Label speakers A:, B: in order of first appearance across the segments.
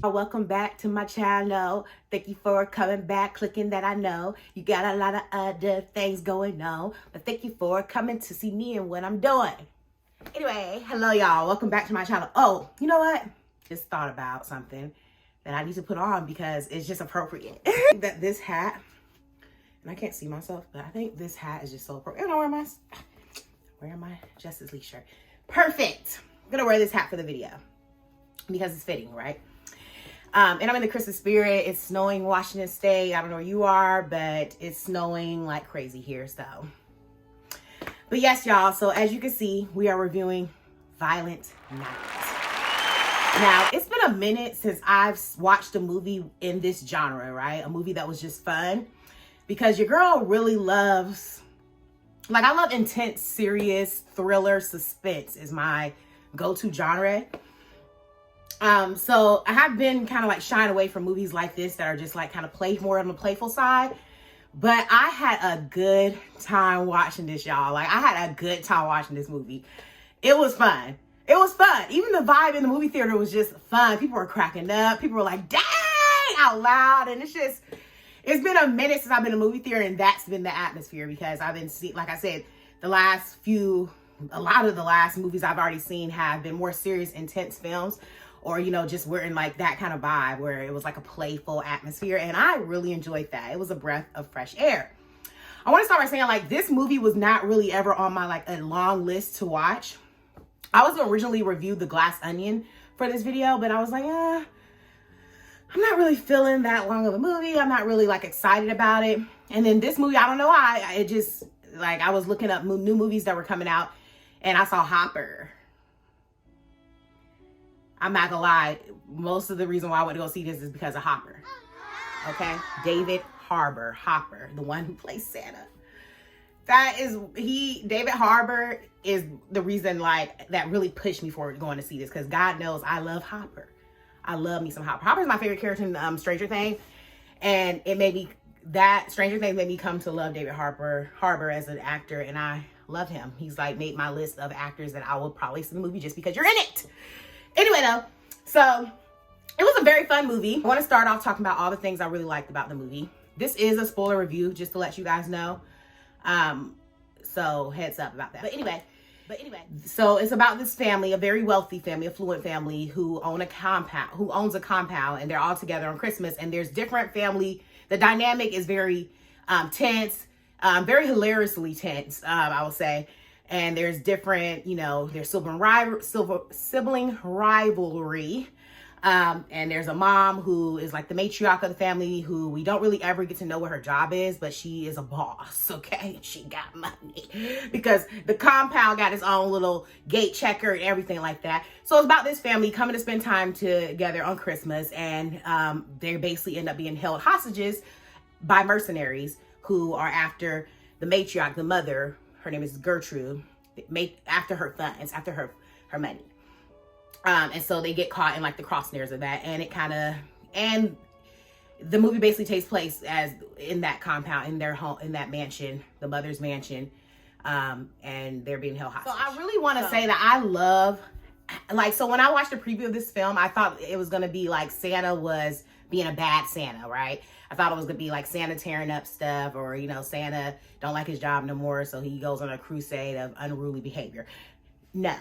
A: Welcome back to my channel. Thank you for coming back, clicking that. I know you got a lot of other things going on, but thank you for coming to see me and what I'm doing. Anyway, hello y'all. Welcome back to my channel. Oh, you know what? Just thought about something that I need to put on because it's just appropriate. That this hat, and I can't see myself, but I think this hat is just so appropriate. And I'm wearing my Justice League shirt. Perfect. I'm gonna wear this hat for the video because it's fitting, right? And I'm in the Christmas spirit. It's snowing Washington State. I don't know where you are, but it's snowing like crazy here, so. But yes, y'all, so as you can see, we are reviewing Violent Night. Now, it's been a minute since I've watched a movie in this genre, right? A movie that was just fun, because your girl really loves, like, I love intense, serious, thriller, suspense is my go-to genre. So I have been kind of like shying away from movies like this that are just like kind of more on the playful side. But I had a good time watching this, y'all. Like, I had a good time watching this movie. It was fun. It was fun. Even the vibe in the movie theater was just fun. People were cracking up. People were like, dang, out loud. And it's been a minute since I've been in a movie theater, and that's been the atmosphere, because I've been seeing, like I said, a lot of the last movies I've already seen have been more serious, intense films. Or, you know, just we're in like that kind of vibe where it was like a playful atmosphere. And I really enjoyed that. It was a breath of fresh air. I want to start by saying, like, this movie was not really ever on my like a long list to watch. I was gonna originally review The Glass Onion for this video, but I was like, I'm not really feeling that long of a movie. I'm not really like excited about it. And then this movie, I don't know why, it just, like, I was looking up new movies that were coming out and I saw Hopper. I'm not gonna lie, most of the reason why I went to go see this is because of Hopper. Okay? David Harbour, Hopper, the one who plays Santa. David Harbour is the reason, like, that really pushed me forward going to see this, because God knows I love Hopper. I love me some Hopper. Hopper's my favorite character in Stranger Things, and Stranger Things made me come to love David Harbour as an actor, and I love him. He's like made my list of actors that I will probably see the movie just because you're in it. Anyway, though, so it was a very fun movie. I want to start off talking about all the things I really liked about the movie. This is a spoiler review, just to let you guys know. So heads up about that. But anyway, so it's about this family, a very wealthy family, affluent family, who owns a compound, and they're all together on Christmas. And there's different family. The dynamic is very tense, very hilariously tense, I will say. And there's different, you know, there's sibling rivalry. And there's a mom who is like the matriarch of the family, who we don't really ever get to know what her job is, but she is a boss, okay? She got money because the compound got its own little gate checker and everything like that. So it's about this family coming to spend time together on Christmas, and they basically end up being held hostages by mercenaries who are after the matriarch, the mother. Her name is Gertrude, after her funds, after her money. And so they get caught in like the crosshairs of that, and the movie basically takes place as in that compound, in their home, in that mansion, the mother's mansion, and they're being held hostage. So I really want to say that I love, like, so when I watched the preview of this film, I thought it was going to be like Santa was being a bad Santa, right? I thought it was going to be like Santa tearing up stuff, or, you know, Santa don't like his job no more, so he goes on a crusade of unruly behavior. No.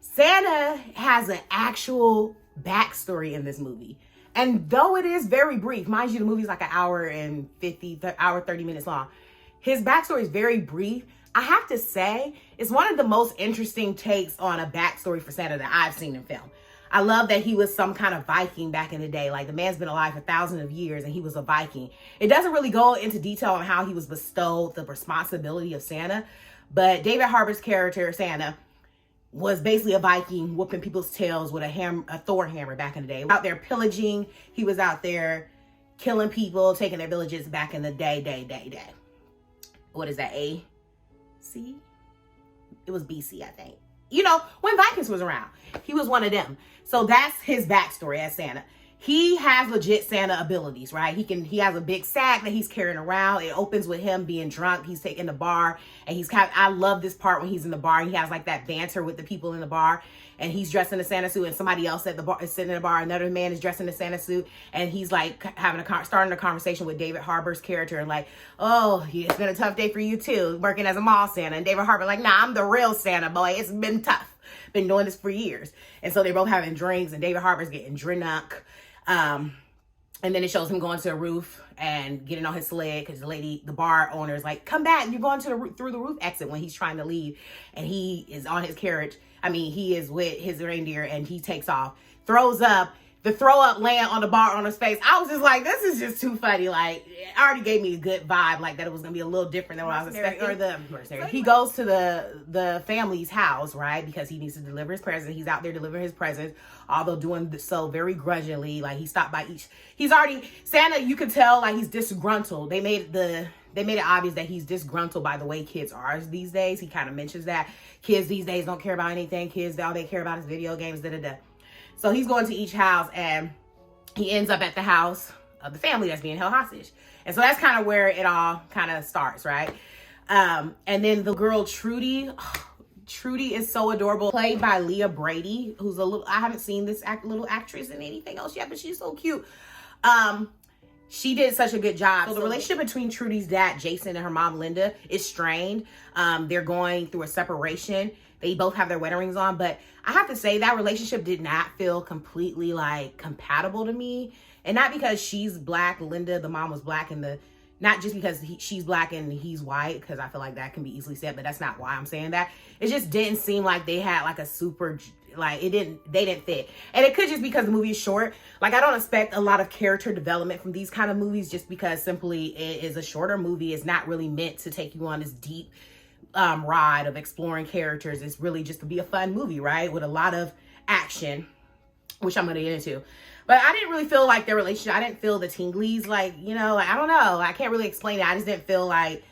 A: Santa has an actual backstory in this movie. And though it is very brief, mind you, the movie's like an hour 30 minutes long. His backstory is very brief. I have to say, it's one of the most interesting takes on a backstory for Santa that I've seen in film. I love that he was some kind of Viking back in the day. Like, the man's been alive for thousands of years and he was a Viking. It doesn't really go into detail on how he was bestowed the responsibility of Santa, but David Harbour's character, Santa, was basically a Viking whooping people's tails with a Thor hammer back in the day. Out there pillaging, he was out there killing people, taking their villages back in the day. What is that, A.C.? It was B.C., I think. You know, when Vikings was around, he was one of them. So that's his backstory as Santa. he has legit Santa abilities, right? He has a big sack that he's carrying around. It opens with him being drunk. He's taking the bar, and I love this part when he's in the bar and he has like that banter with the people in the bar, and he's dressed in a Santa suit, and somebody else at the bar is sitting in the bar. Another man is dressed in a Santa suit, and he's like starting a conversation with David Harbour's character, and like, oh, it's been a tough day for you too, working as a mall Santa. And David Harbour like, nah, I'm the real Santa, boy. It's been tough. Been doing this for years. And so they're both having drinks, and David Harbour's getting drunk. And then it shows him going to a roof and getting on his sled because the bar owner is like, come back, you're going through the roof exit when he's trying to leave. And he is on his carriage. He is with his reindeer, and he takes off, throws up. The throw up land on the bar on his face. I was just like, this is just too funny. Like, it already gave me a good vibe, like that it was gonna be a little different than what I was expecting. Or the mercenary. He goes to the family's house, right? Because he needs to deliver his presents. He's out there delivering his presents, although doing so very grudgingly. Like, he stopped by Santa, you could tell like he's disgruntled. They made it obvious that he's disgruntled by the way kids are these days. He kind of mentions that kids these days don't care about anything. Kids, all they care about is video games, da-da-da. So he's going to each house, and he ends up at the house of the family that's being held hostage. And so that's kind of where it all kind of starts, right? And then the girl Trudy is so adorable, played by Leah Brady, who's I haven't seen this little actress in anything else yet, but she's so cute. She did such a good job. So the relationship between Trudy's dad, Jason, and her mom, Linda, is strained. They're going through a separation. They both have their wedding rings on, but I have to say that relationship did not feel completely like compatible to me. And not because she's black, Linda, the mom was black, and not just because she's black and he's white, because I feel like that can be easily said, but that's not why I'm saying that. It just didn't seem like they had like a super, like they didn't fit. And it could just because the movie is short. Like, I don't expect a lot of character development from these kind of movies just because simply it is a shorter movie. It's not really meant to take you on this deep ride of exploring characters. It's really just to be a fun movie, right? With a lot of action, which I'm going to get into. But I didn't really feel like their relationship, I didn't feel the tinglies, like, like, I don't know. I can't really explain it. I just didn't feel like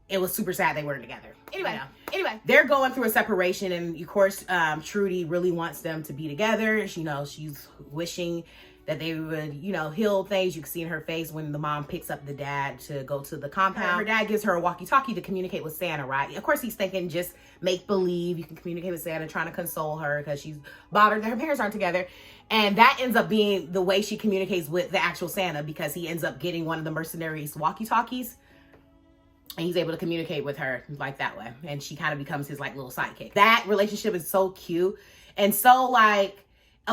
A: it was super sad they weren't together. Anyway, they're going through a separation, and of course, Trudy really wants them to be together. She's wishing that they would, heal things. You can see in her face when the mom picks up the dad to go to the compound. Her dad gives her a walkie-talkie to communicate with Santa, right? Of course, he's thinking just make believe you can communicate with Santa, trying to console her because she's bothered that her parents aren't together. And that ends up being the way she communicates with the actual Santa, because he ends up getting one of the mercenaries' walkie-talkies. And he's able to communicate with her like that way. And she kind of becomes his like little sidekick. That relationship is so cute. And so like,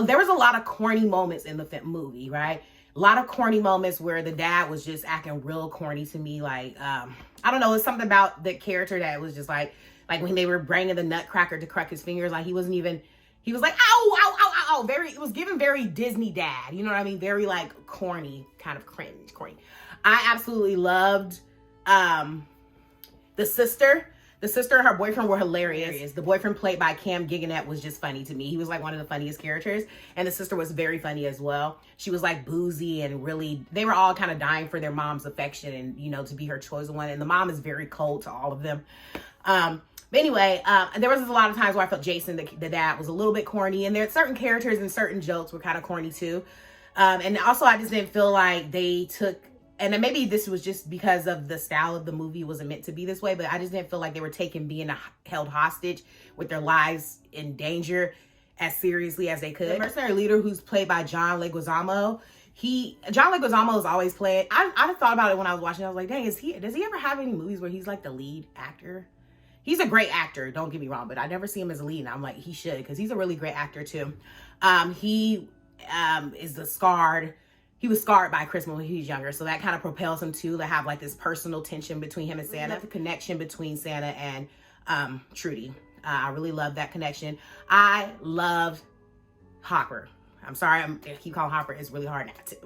A: there was a lot of corny moments in the movie, right? A lot of corny moments where the dad was just acting real corny to me. Like, I don't know, it's something about the character that was just like when they were bringing the nutcracker to crack his fingers, like he was like, ow, ow, ow, ow, ow. It was given very Disney dad, you know what I mean? Very like corny, kind of cringe, corny. I absolutely loved the sister. The sister and her boyfriend were hilarious. The boyfriend, played by Cam Giganette, was just funny to me. He was like one of the funniest characters. And the sister was very funny as well. She was like boozy and really, they were all kind of dying for their mom's affection and, to be her chosen one. And the mom is very cold to all of them. But anyway, there was a lot of times where I felt Jason, the dad, was a little bit corny. And there certain characters and certain jokes were kind of corny too. And also I just didn't feel like they took, and then maybe this was just because of the style of the movie wasn't meant to be this way, but I just didn't feel like they were taking being held hostage with their lives in danger as seriously as they could. The mercenary leader, who's played by John Leguizamo, John Leguizamo is always playing. I thought about it when I was watching. I was like, dang, does he ever have any movies where he's like the lead actor? He's a great actor, don't get me wrong, but I never see him as a lead. And I'm like, he should, because he's a really great actor too. He was scarred by Christmas when he was younger. So that kind of propels him to have like this personal tension between him and Santa. The connection between Santa and Trudy. I really love that connection. I love Hopper. I'm sorry, I keep calling Hopper. It's really hard not to.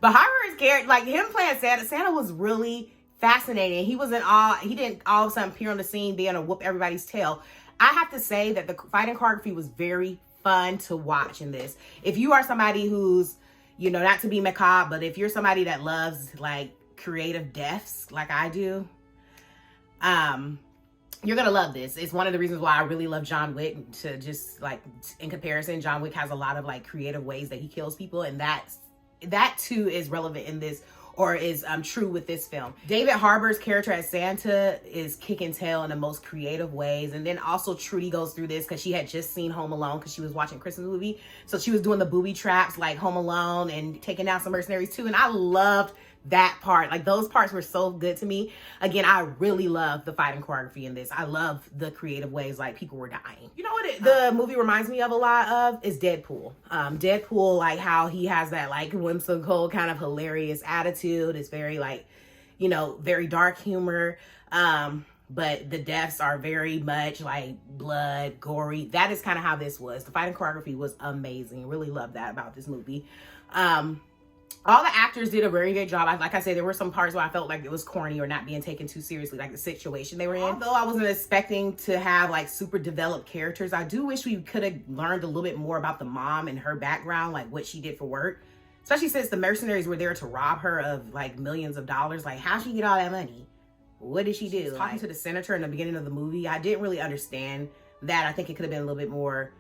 A: But Hopper is scared. Like him playing Santa. Santa was really fascinating. He didn't all of a sudden appear on the scene being to whoop everybody's tail. I have to say that the fighting choreography was very fun to watch in this. If you are somebody who's, not to be macabre, but if you're somebody that loves like creative deaths like I do, You're gonna love this. It's one of the reasons why I really love John Wick. To just like, in comparison, John Wick has a lot of like creative ways that he kills people, and that too is relevant in this, or is true with this film. David Harbour's character as Santa is kicking tail in the most creative ways. And then also Trudy goes through this because she had just seen Home Alone because she was watching Christmas movie. So she was doing the booby traps like Home Alone and taking down some mercenaries too. And I loved that part. Like, those parts were so good to me. Again, I really love the fighting choreography in this. I love the creative ways like people were dying. You know what the movie reminds me of a lot of is Deadpool. Deadpool, like how he has that like whimsical kind of hilarious attitude. It's very like, you know, very dark humor. But the deaths are very much like blood, gory. That is kind of how this was. The fighting choreography was amazing. Really love that about this movie. All the actors did a very good job. Like I said, there were some parts where I felt like it was corny or not being taken too seriously, like the situation they were in. Although I wasn't expecting to have like super developed characters, I do wish we could have learned a little bit more about the mom and her background, like what she did for work. Especially since the mercenaries were there to rob her of like millions of dollars. Like, how'd she get all that money? What did she do? Talking to the senator in the beginning of the movie, I didn't really understand that. I think it could have been a little bit more,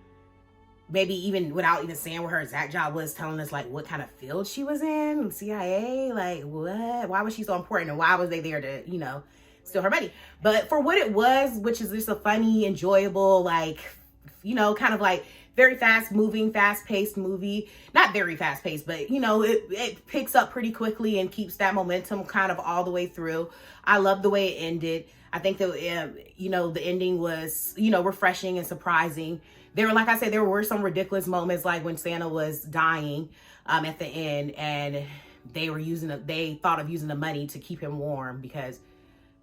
A: maybe even without even saying what her exact job was, telling us like what kind of field she was in, CIA, like what? Why was she so important? And why was they there to, you know, steal her money? But for what it was, which is just a funny, enjoyable, like, you know, kind of like very fast moving, fast paced movie. Not very fast paced, but you know, it picks up pretty quickly and keeps that momentum kind of all the way through. I love the way it ended. I think that, you know, the ending was, you know, refreshing and surprising. There were, like I said, there were some ridiculous moments, like when Santa was dying at the end, and they thought of using the money to keep him warm because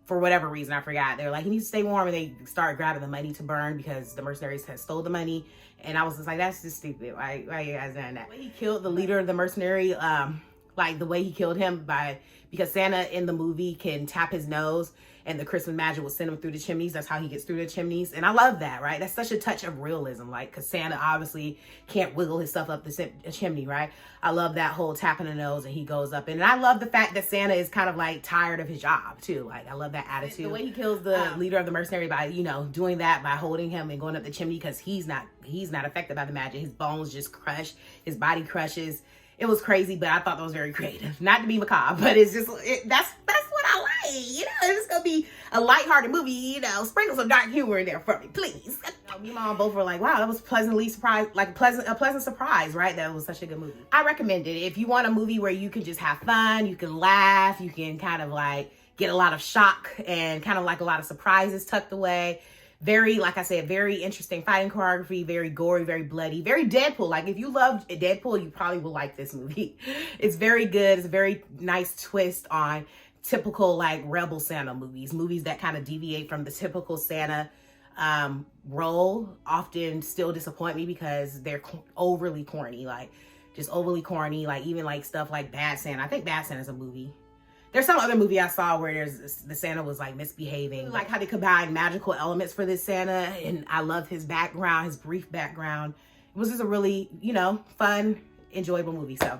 A: for whatever reason, I forgot. They were like, he needs to stay warm, and they started grabbing the money to burn because the mercenaries had stole the money. And I was just like, that's just stupid. Why are you guys doing that? The way he killed the leader of the mercenary, like the way he killed him because Santa in the movie can tap his nose and the Christmas magic will send him through the chimneys. That's how he gets through the chimneys. And I love that, right? That's such a touch of realism, like, because Santa obviously can't wiggle his stuff up the chimney, right? I love that whole tapping the nose and he goes up. And I love the fact that Santa is kind of like tired of his job too. Like, I love that attitude. The way he kills the leader of the mercenary by, you know, doing that, by holding him and going up the chimney, because he's not affected by the magic. His bones just crush, his body crushes. It was crazy, but I thought that was very creative. Not to be macabre, but it's just, that's what I like. You know, it's gonna be a lighthearted movie, you know, sprinkle some dark humor in there for me, please. Me and Mom both were like, wow, that was pleasantly surprised, like a pleasant surprise, right? That was such a good movie. I recommend it. If you want a movie where you can just have fun, you can laugh, you can kind of like get a lot of shock and kind of like a lot of surprises tucked away. Very, like I said, very interesting fighting choreography, very gory, very bloody, very Deadpool. Like, if you love Deadpool, you probably will like this movie. It's very good. It's a very nice twist on typical, like, rebel Santa movies that kind of deviate from the typical Santa role. Often still disappoint me because they're overly corny, like, just overly corny. Like, even, like, stuff like Bad Santa. I think Bad Santa's a movie. There's some other movie I saw where the Santa was like misbehaving. Like how they combine magical elements for this Santa, and I love his background, his brief background. It was just a really, you know, fun, enjoyable movie. So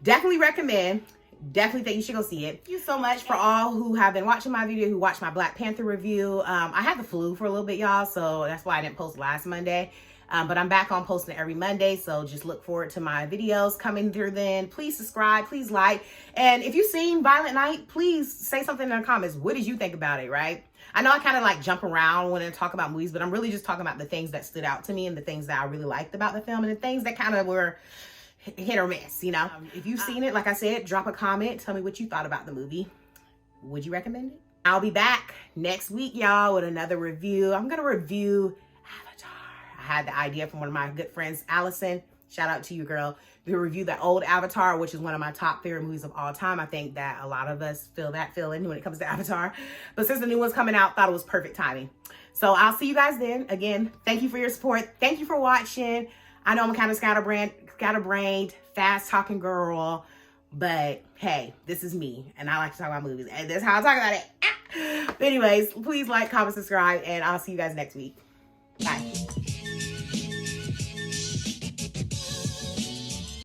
A: definitely recommend. Definitely think you should go see it. Thank you so much for all who have been watching my video, who watched my Black Panther review. I had the flu for a little bit, y'all, so that's why I didn't post last Monday. But I'm back on posting every Monday, so just look forward to my videos coming through then. Please subscribe, please like. And if you've seen Violent Night, please say something in the comments. What did you think about it, right? I know I kind of like jump around when I talk about movies, but I'm really just talking about the things that stood out to me and the things that I really liked about the film and the things that kind of were hit or miss, you know? If you've seen it, like I said, drop a comment. Tell me what you thought about the movie. Would you recommend it? I'll be back next week, y'all, with another review. I'm going to review Avatar. I had the idea from one of my good friends, Allison. Shout out to you, girl. To review the old Avatar, which is one of my top favorite movies of all time. I think that a lot of us feel that feeling when it comes to Avatar. But since the new one's coming out, thought it was perfect timing. So I'll see you guys then. Again, thank you for your support. Thank you for watching. I know I'm kind of scatterbrained, fast-talking girl. But hey, this is me. And I like to talk about movies. And this is how I talk about it. But anyways, please like, comment, subscribe. And I'll see you guys next week. Bye.